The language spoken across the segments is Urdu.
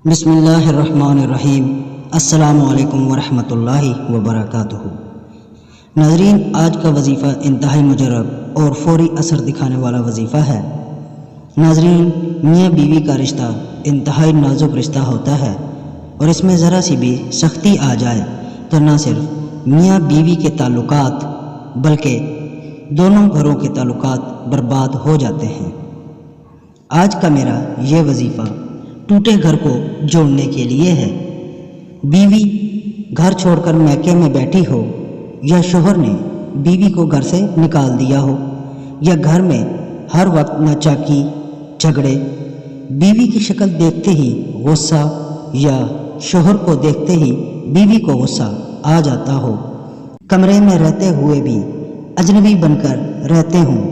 بسم اللہ الرحمن الرحیم۔ السلام علیکم ورحمۃ اللہ وبرکاتہ۔ ناظرین، آج کا وظیفہ انتہائی مجرب اور فوری اثر دکھانے والا وظیفہ ہے۔ ناظرین، میاں بیوی کا رشتہ انتہائی نازک رشتہ ہوتا ہے اور اس میں ذرا سی بھی سختی آ جائے تو نہ صرف میاں بیوی کے تعلقات بلکہ دونوں گھروں کے تعلقات برباد ہو جاتے ہیں۔ آج کا میرا یہ وظیفہ ٹوٹے گھر کو جوڑنے کے لیے ہے۔ بیوی گھر چھوڑ کر میکے میں بیٹھی ہو یا شوہر نے بیوی کو گھر سے نکال دیا ہو یا گھر میں ہر وقت ناچاکی جھگڑے، بیوی کی شکل دیکھتے ہی غصہ یا شوہر کو دیکھتے ہی بیوی کو غصہ آ جاتا ہو، کمرے میں رہتے ہوئے بھی اجنبی بن کر رہتے ہوں،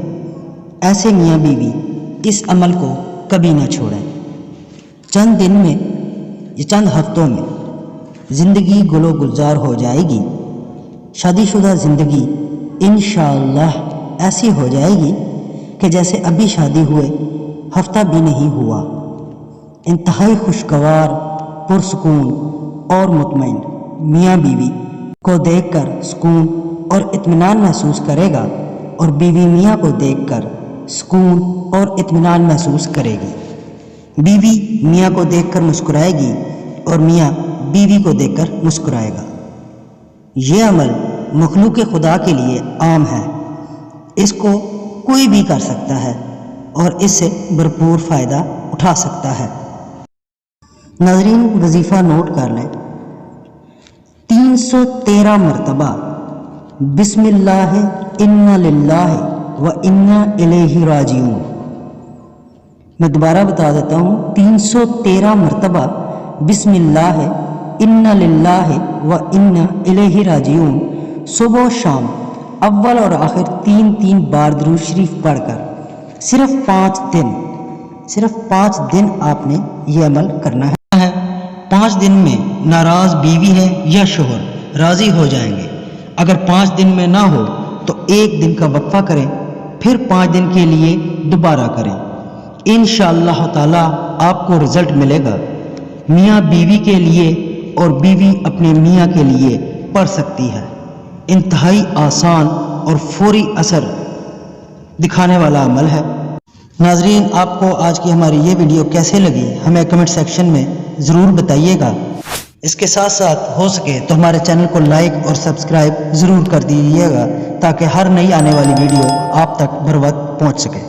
ایسے میاں بیوی اس عمل کو کبھی نہ چھوڑیں۔ چند دن میں یا چند ہفتوں میں زندگی گل و گلزار ہو جائے گی۔ شادی شدہ زندگی انشاءاللہ ایسی ہو جائے گی کہ جیسے ابھی شادی ہوئے ہفتہ بھی نہیں ہوا۔ انتہائی خوشگوار، پرسکون اور مطمئن میاں بیوی کو دیکھ کر سکون اور اطمینان محسوس کرے گا اور بیوی میاں کو دیکھ کر سکون اور اطمینان محسوس کرے گی۔ بیوی میاں کو دیکھ کر مسکرائے گی اور میاں بیوی کو دیکھ کر مسکرائے گا۔ یہ عمل مخلوق خدا کے لیے عام ہے، اس کو کوئی بھی کر سکتا ہے اور اس سے بھرپور فائدہ اٹھا سکتا ہے۔ ناظرین، وظیفہ نوٹ کر لیں۔ 313 مرتبہ بسم اللہ انا للہ و انا الیہ راجعون۔ میں دوبارہ بتا دیتا ہوں، 313 مرتبہ بسم اللہ انا للہ و انا الیہ راجعون، صبح و شام اول اور آخر 3 بار درود شریف پڑھ کر صرف 5 دن آپ نے یہ عمل کرنا ہے۔ 5 دن میں ناراض بیوی ہے یا شوہر راضی ہو جائیں گے۔ اگر 5 دن میں نہ ہو تو 1 دن کا وقفہ کریں، پھر 5 دن کے لیے دوبارہ کریں۔ انشاءاللہ تعالی آپ کو رزلٹ ملے گا۔ میاں بیوی کے لیے اور بیوی اپنے میاں کے لیے پڑھ سکتی ہے۔ انتہائی آسان اور فوری اثر دکھانے والا عمل ہے۔ ناظرین، آپ کو آج کی ہماری یہ ویڈیو کیسے لگی ہمیں کمنٹ سیکشن میں ضرور بتائیے گا۔ اس کے ساتھ ساتھ ہو سکے تو ہمارے چینل کو لائک اور سبسکرائب ضرور کر دیجیے گا تاکہ ہر نئی آنے والی ویڈیو آپ تک بر وقت پہنچ سکے۔